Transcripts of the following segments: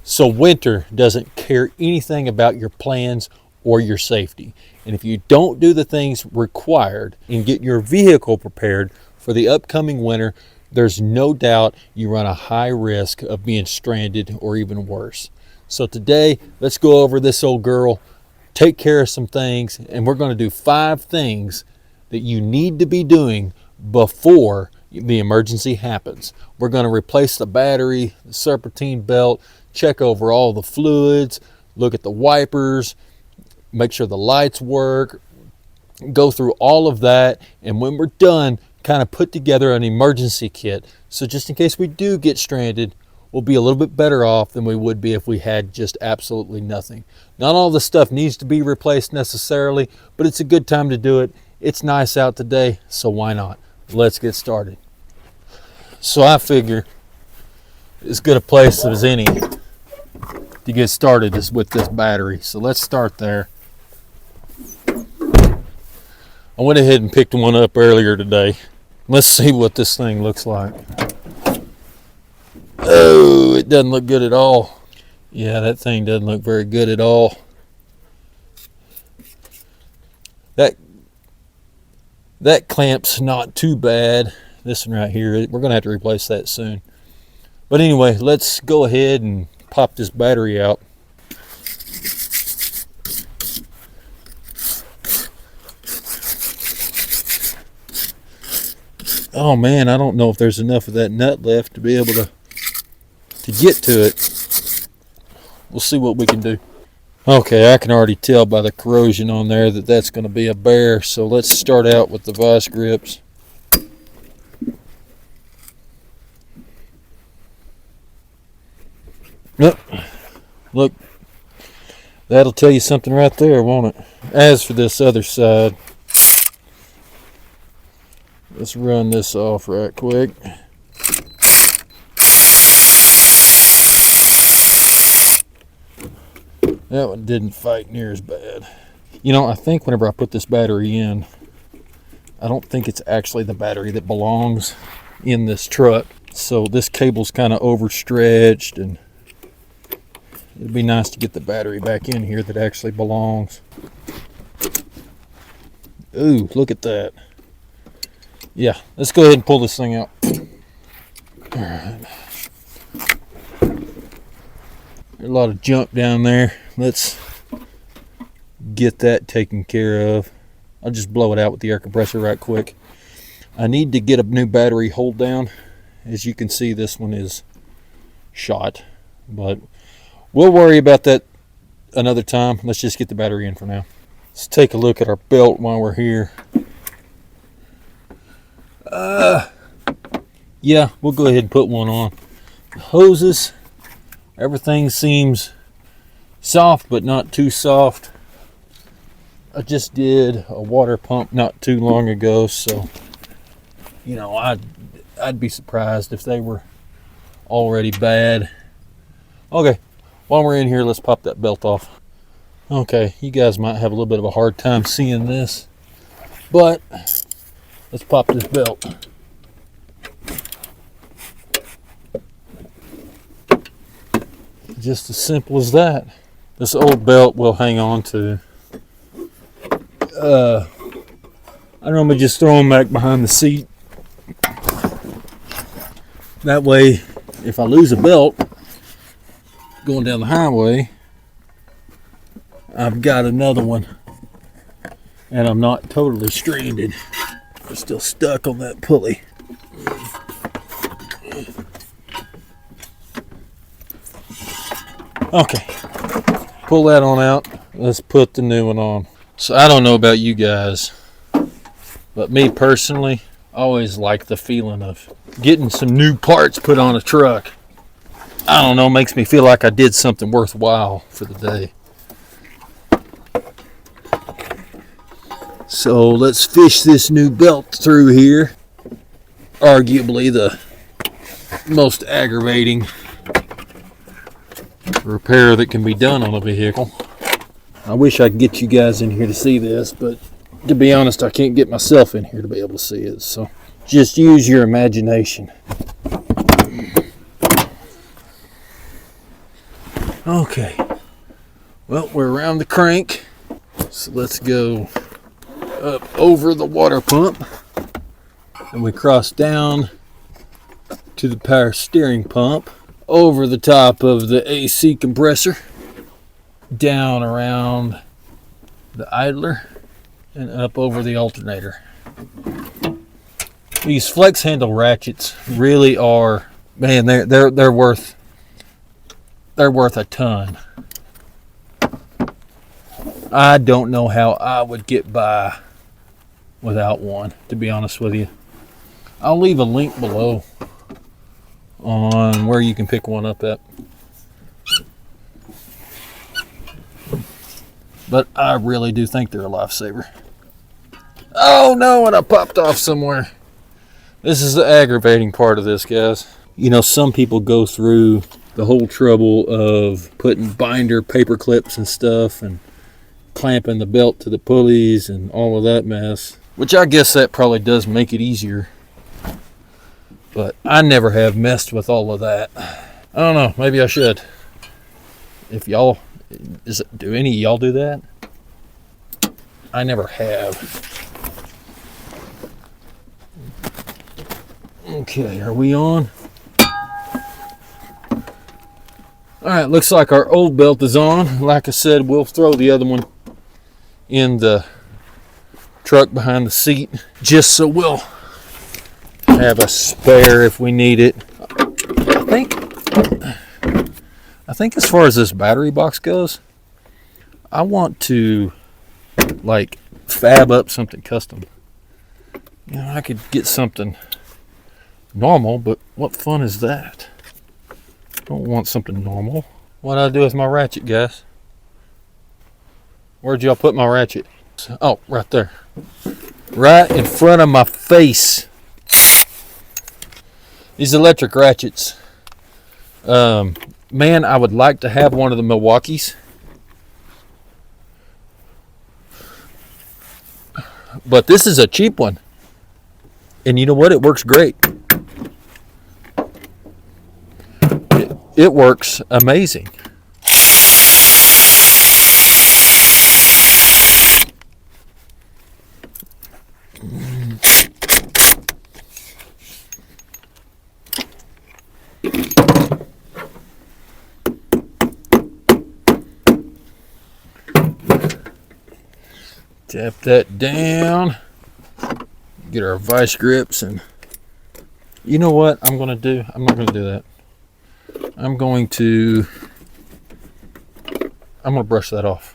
So winter doesn't care anything about your plans or your safety. And if you don't do the things required and get your vehicle prepared for the upcoming winter, there's no doubt you run a high risk of being stranded or even worse. So today, let's go over this old girl, take care of some things, and we're going to do 5 things that you need to be doing before the emergency happens. We're going to replace the battery, the serpentine belt, check over all the fluids, look at the wipers, make sure the lights work, go through all of that, and when we're done, kind of put together an emergency kit. So just in case we do get stranded, we'll be a little bit better off than we would be if we had just absolutely nothing. Not all the stuff needs to be replaced necessarily, but it's a good time to do it. It's nice out today, so why not? Let's get started. So I figure as good a place as any to get started is with this battery. So let's start there. I went ahead and picked one up earlier today. Let's see what this thing looks like. Oh, it doesn't look good at all. Yeah, that thing doesn't look very good at all. That clamp's not too bad. This one right here, we're going to have to replace that soon. But anyway, let's go ahead and pop this battery out. Oh man, I don't know if there's enough of that nut left to be able to get to it. We'll see what we can do. Okay, I can already tell by the corrosion on there that that's going to be a bear. So let's start out with the vice grips. Yep. Look, that'll tell you something right there, won't it? As for this other side, let's run this off right quick. That one didn't fight near as bad. You know, I think whenever I put this battery in, I don't think it's actually the battery that belongs in this truck. So this cable's kind of overstretched, and it'd be nice to get the battery back in here that actually belongs. Ooh, look at that. Yeah, let's go ahead and pull this thing out. All right. There's a lot of junk down there. Let's get that taken care of. I'll just blow it out with the air compressor right quick. I need to get a new battery hold down. As you can see, this one is shot, but we'll worry about that another time. Let's just get the battery in for now. Let's take a look at our belt while we're here. Yeah, we'll go ahead and put one on. The hoses, everything seems soft, but not too soft. I just did a water pump not too long ago, so you know, I'd be surprised if they were already bad. Okay, while we're in here, let's pop that belt off. Okay, you guys might have a little bit of a hard time seeing this, but let's pop this belt. Just as simple as that. This old belt will hang on to. I normally just throw them back behind the seat. That way, if I lose a belt going down the highway, I've got another one, and I'm not totally stranded. I'm still stuck on that pulley. Okay, pull that on out. Let's put the new one on. So I don't know about you guys, but me personally, I always like the feeling of getting some new parts put on a truck. I don't know, makes me feel like I did something worthwhile for the day. So let's fish this new belt through here. Arguably the most aggravating repair that can be done on a vehicle. I wish I could get you guys in here to see this, but to be honest, I can't get myself in here to be able to see it. So just use your imagination. Okay, well, we're around the crank, so let's go up over the water pump, and we cross down to the power steering pump, over the top of the AC compressor, down around the idler, and up over the alternator. These flex handle ratchets really are, man, they're worth a ton. I don't know how I would get by without one, to be honest with you. I'll leave a link below on where you can pick one up at. But I really do think they're a lifesaver. Oh no, and I popped off somewhere. This is the aggravating part of this, guys. You know, some people go through the whole trouble of putting binder paper clips and stuff and clamping the belt to the pulleys and all of that mess, which I guess that probably does make it easier, but I never have messed with all of that. I don't know, maybe I should. If y'all, do any of y'all do that? I never have. Okay, are we on? Alright, looks like our old belt is on. Like I said, we'll throw the other one in the truck behind the seat, just so we'll have a spare if we need it. I think as far as this battery box goes, I want to like fab up something custom. You know, I could get something normal, but what fun is that? I don't want something normal. What I do with my ratchet, guys? Where'd y'all put my ratchet? Oh, right there. Right in front of my face. These electric ratchets. Man, I would like to have one of the Milwaukees. But this is a cheap one. And you know what? It works great. It works amazing. Tap that down. Get our vice grips, and you know what I'm going to do? I'm not going to do that. I'm going to brush that off.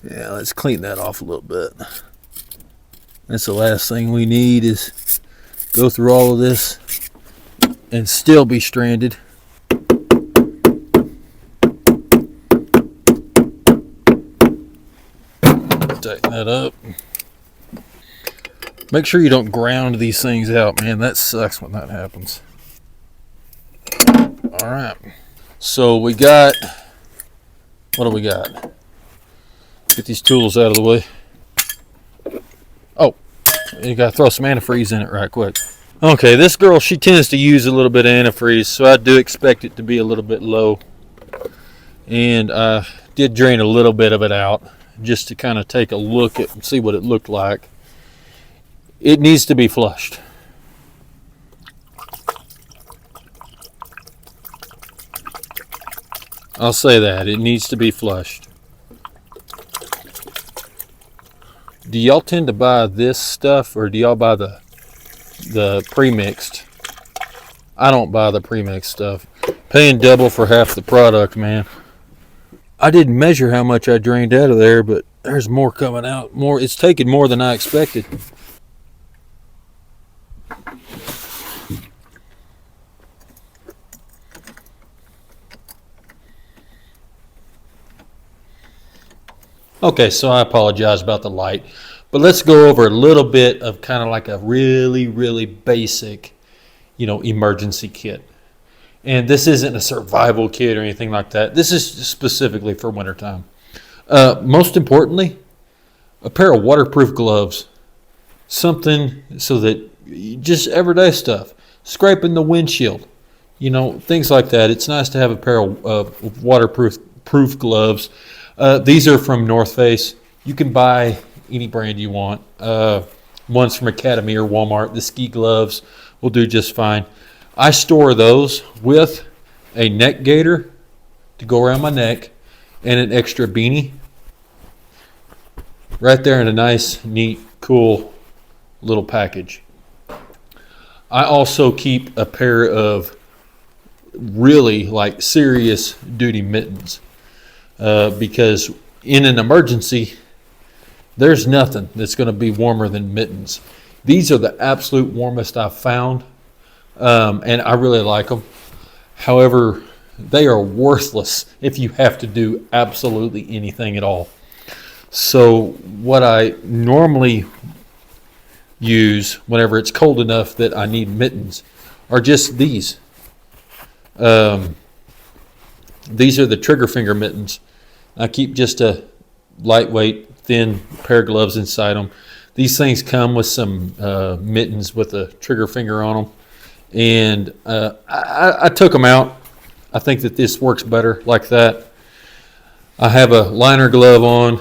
Yeah, let's clean that off a little bit. That's the last thing we need, is go through all of this and still be stranded. Tighten that up. Make sure you don't ground these things out, man. That sucks when that happens. Alright. So we got, what do we got? Get these tools out of the way. Oh, you gotta throw some antifreeze in it right quick. Okay, this girl, she tends to use a little bit of antifreeze, so I do expect it to be a little bit low. And I did drain a little bit of it out, just to kind of take a look at and see what it looked like. It needs to be flushed. I'll say that. It needs to be flushed. Do y'all tend to buy this stuff, or do y'all buy the pre-mixed? I don't buy the pre-mixed stuff. Paying double for half the product, man. I didn't measure how much I drained out of there, but there's more coming out. More. It's taken more than I expected. Okay, so I apologize about the light, but let's go over a little bit of kind of like a really, really basic, emergency kit. And this isn't a survival kit or anything like that. This is specifically for wintertime. Most importantly, a pair of waterproof gloves. Something so that just everyday stuff. scraping the windshield, you know, things like that. It's nice to have a pair of waterproof gloves. These are from North Face. You can buy any brand you want. One's from Academy or Walmart. The ski gloves will do just fine. I store those with a neck gaiter to go around my neck and an extra beanie right there in a nice, neat, cool little package. I also keep a pair of really like serious duty mittens because in an emergency, there's nothing that's going to be warmer than mittens. These are the absolute warmest I've found, and I really like them. However, they are worthless if you have to do absolutely anything at all. So what I normally use whenever it's cold enough that I need mittens are just these. These are the trigger finger mittens. I keep just a lightweight, thin pair of gloves inside them. These things come with some mittens with a trigger finger on them. And I took them out. I think that this works better like that. I have a liner glove on,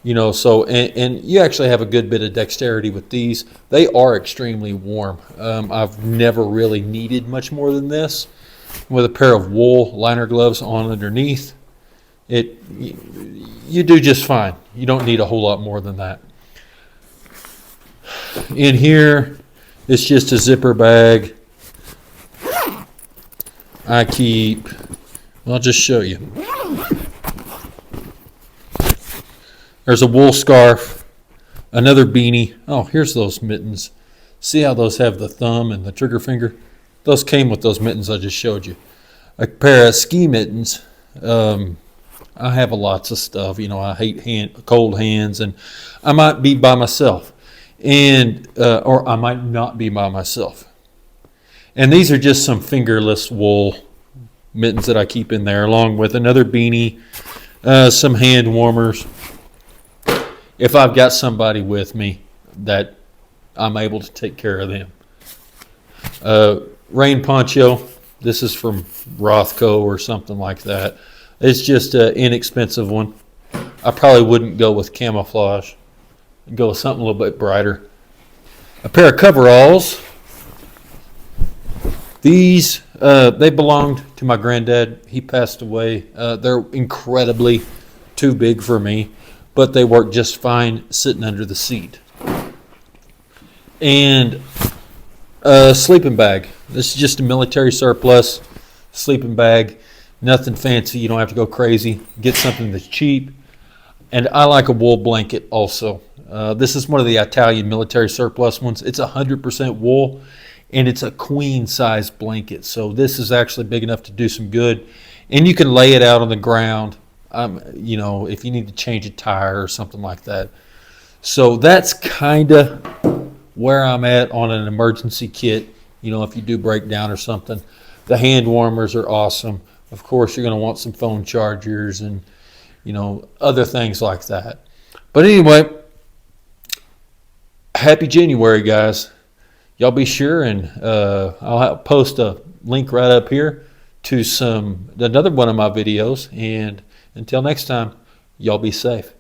you know, so, and you actually have a good bit of dexterity with these. They are extremely warm. I've never really needed much more than this. With a pair of wool liner gloves on underneath, you do just fine. You don't need a whole lot more than that. In here, it's just a zipper bag. I keep, I'll just show you. There's a wool scarf, another beanie. Oh, here's those mittens. See how those have the thumb and the trigger finger? Those came with those mittens I just showed you. A pair of ski mittens. I have lots of stuff. You know, I hate cold hands, and I might be by myself, and or I might not be by myself. And these are just some fingerless wool mittens that I keep in there, along with another beanie, some hand warmers. If I've got somebody with me that I'm able to take care of them. Rain poncho. This is from Rothko or something like that. It's just an inexpensive one. I probably wouldn't go with camouflage. I'd go with something a little bit brighter. A pair of coveralls. These, they belonged to my granddad. He passed away. They're incredibly too big for me, but they work just fine sitting under the seat. And a sleeping bag. This is just a military surplus sleeping bag. Nothing fancy. You don't have to go crazy. Get something that's cheap. And I like a wool blanket also. This is one of the Italian military surplus ones. It's 100% wool, and it's a queen size blanket. So this is actually big enough to do some good. And you can lay it out on the ground, you know, if you need to change a tire or something like that. So that's kind of where I'm at on an emergency kit. You know, if you do break down or something. The hand warmers are awesome. Of course, you're going to want some phone chargers and, you know, other things like that. But anyway, happy January, guys. Y'all be sure, and I'll post a link right up here to another one of my videos. And until next time, y'all be safe.